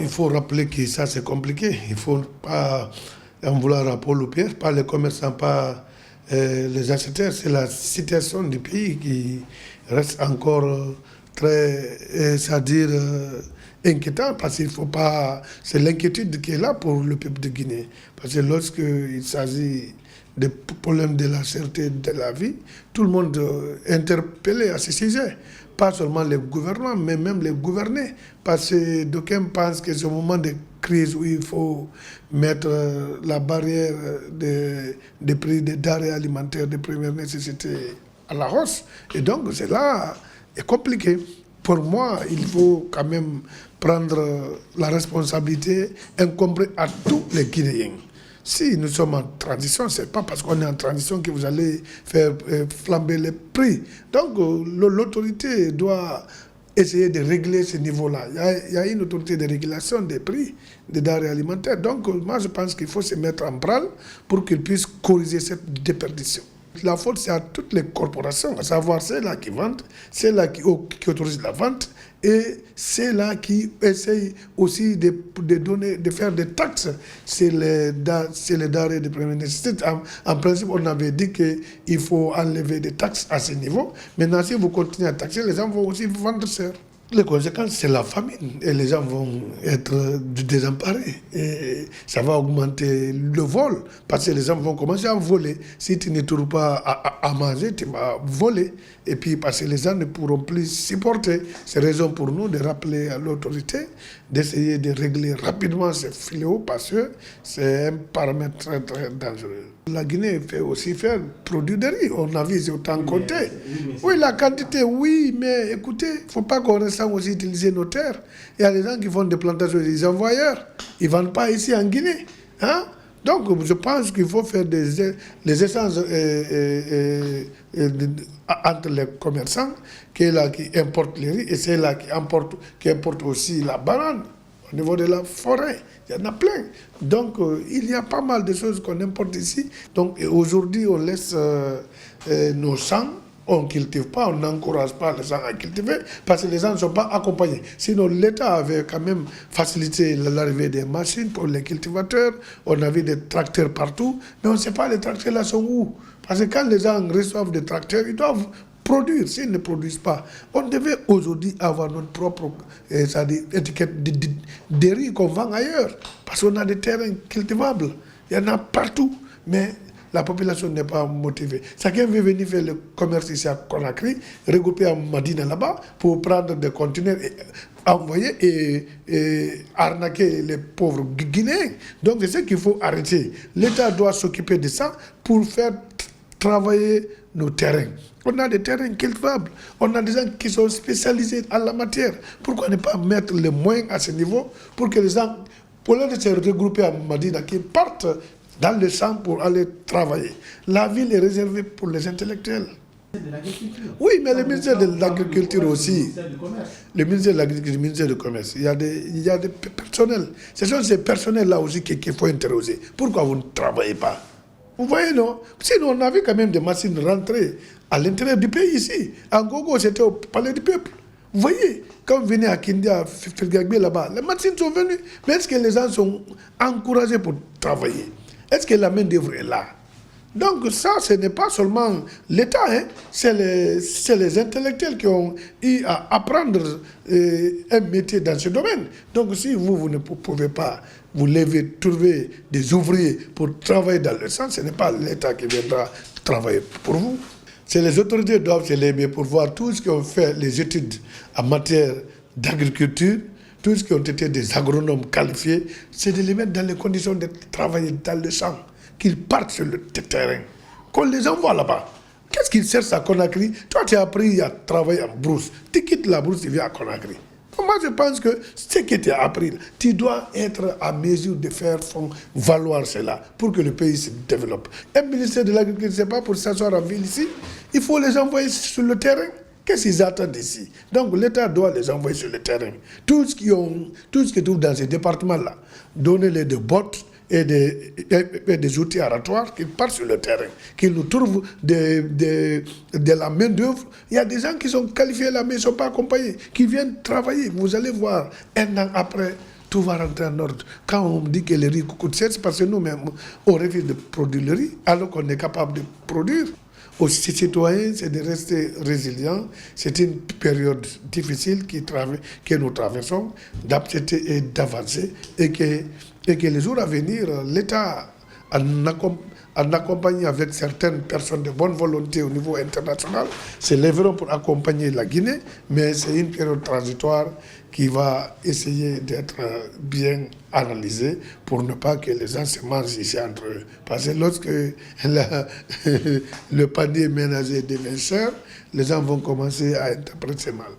il faut rappeler que ça c'est compliqué. Il ne faut pas en vouloir à Paul ou Pierre, pas les commerçants, pas les acheteurs. C'est la situation du pays qui reste encore très, c'est-à-dire inquiétant, parce qu'il faut pas. C'est l'inquiétude qui est là pour le peuple de Guinée. Parce que lorsqu'il s'agit des problèmes de la cherté de la vie, tout le monde est interpellé à ce sujet. Pas seulement les gouvernants, mais même les gouvernés. Parce que d'aucuns pensent que c'est un moment de crise où il faut mettre la barrière des prix des denrées alimentaires de première nécessité à la hausse. Et donc, cela est compliqué. Pour moi, il faut quand même prendre la responsabilité incombée à tous les Guinéens. Si nous sommes en transition, ce n'est pas parce qu'on est en transition que vous allez faire flamber les prix. Donc, l'autorité doit essayer de régler ce niveau-là. Il y a une autorité de régulation des prix des denrées alimentaires. Donc, moi, je pense qu'il faut se mettre en branle pour qu'ils puissent corriger cette déperdition. La faute, c'est à toutes les corporations, à savoir celles-là qui vendent, celles-là qui autorisent la vente, et celles-là qui essayent aussi de faire des taxes sur les denrées de première nécessité. En principe, on avait dit qu'il faut enlever des taxes à ce niveau. Maintenant, si vous continuez à taxer, les gens vont aussi vendre cher. Les conséquences, c'est la famine et les gens vont être désemparés. Et ça va augmenter le vol parce que les gens vont commencer à voler. Si tu ne trouves pas à manger, tu vas voler. Et puis parce que les gens ne pourront plus supporter. C'est raison pour nous de rappeler à l'autorité d'essayer de régler rapidement ce fléau parce que c'est un paramètre très, très dangereux. La Guinée fait aussi faire produire des riz. On a vu, c'est autant compté. Oui, la quantité, oui, mais écoutez, il ne faut pas qu'on reste aussi utiliser nos terres. Il y a des gens qui font des plantations, des envoyeurs. Ils ne vendent pas ici en Guinée. Hein? Donc, je pense qu'il faut faire des échanges entre les commerçants qui importent les riz et ceux-là qui importent aussi la banane. Au niveau de la forêt, il y en a plein. Donc, il y a pas mal de choses qu'on importe ici. Donc, aujourd'hui, on laisse nos champs, on ne cultive pas, on n'encourage pas les gens à cultiver parce que les gens ne sont pas accompagnés. Sinon, l'État avait quand même facilité l'arrivée des machines pour les cultivateurs. On avait des tracteurs partout, mais on ne sait pas les tracteurs là sont où. Parce que quand les gens reçoivent des tracteurs, ils doivent produire. S'ils ne produisent pas, on devait aujourd'hui avoir notre propre étiquette de riz qu'on vend ailleurs. Parce qu'on a des terrains cultivables. Il y en a partout. Mais la population n'est pas motivée. Chacun veut venir faire le commerce ici à Conakry, regrouper à Madina là-bas pour prendre des conteneurs et envoyer et arnaquer les pauvres Guinéens. Donc c'est ce qu'il faut arrêter. L'État doit s'occuper de ça pour faire travailler nos terrains. On a des terrains cultivables. On a des gens qui sont spécialisés en la matière. Pourquoi ne pas mettre les moyens à ce niveau pour que les gens, pour lieu de se regrouper à Madina, qui partent dans le champ pour aller travailler. La ville est réservée pour les intellectuels. Oui, mais le ministère de l'Agriculture aussi. Le ministère de l'Agriculture, le ministère du Commerce. Il y a des personnels. Ce sont ces personnels-là aussi qu'il faut interroger. Pourquoi vous ne travaillez pas? Vous voyez, non? Sinon, on a vu quand même des machines rentrer à l'intérieur du pays ici. En Gogo, c'était au palais du peuple. Vous voyez, quand vous venez à Kindia, Filgagbe là-bas, les machines sont venues. Mais est-ce que les gens sont encouragés pour travailler? Est-ce que la main-d'œuvre est là? Donc ça, ce n'est pas seulement l'État, hein, c'est les intellectuels qui ont eu à apprendre un métier dans ce domaine. Donc si vous ne pouvez pas vous lever, trouver des ouvriers pour travailler dans le sens, ce n'est pas l'État qui viendra travailler pour vous. C'est les autorités qui doivent se lever pour voir tous ceux qui ont fait les études en matière d'agriculture, tous ceux qui ont été des agronomes qualifiés, c'est de les mettre dans les conditions de travailler dans le champ, qu'ils partent sur le terrain, qu'on les envoie là-bas. Qu'est-ce qu'ils cherchent à Conakry? Toi, tu as appris à travailler en brousse. Tu quittes la brousse, tu viens à Conakry. Moi, je pense que ce que tu as appris, tu dois être à mesure de faire valoir cela pour que le pays se développe. Un ministère de l'Agriculture, ce n'est pas pour s'asseoir en ville ici. Il faut les envoyer sur le terrain. Qu'est-ce qu'ils attendent ici? Donc l'État doit les envoyer sur le terrain. Tout ce qui trouvent dans ces départements-là, donnez-les des bottes et des outils aratoires, qu'ils partent sur le terrain, qu'ils nous trouvent de la main-d'œuvre. Il y a des gens qui sont qualifiés là, mais ils ne sont pas accompagnés, qui viennent travailler. Vous allez voir, un an après, tout va rentrer en ordre. Quand on dit que le riz coûte cher, c'est parce que nous-mêmes, on refuse de produire le riz, alors qu'on est capable de produire. Aux citoyens, c'est de rester résilients. C'est une période difficile que nous traversons, d'accepter et d'avancer, et que les jours à venir, l'État, en accompagnant avec certaines personnes de bonne volonté au niveau international, se lèveront pour accompagner la Guinée, mais c'est une période transitoire qui va essayer d'être bien analysée pour ne pas que les gens se mangent ici entre eux. Parce que lorsque le panier ménager devient cher, les gens vont commencer à interpréter mal.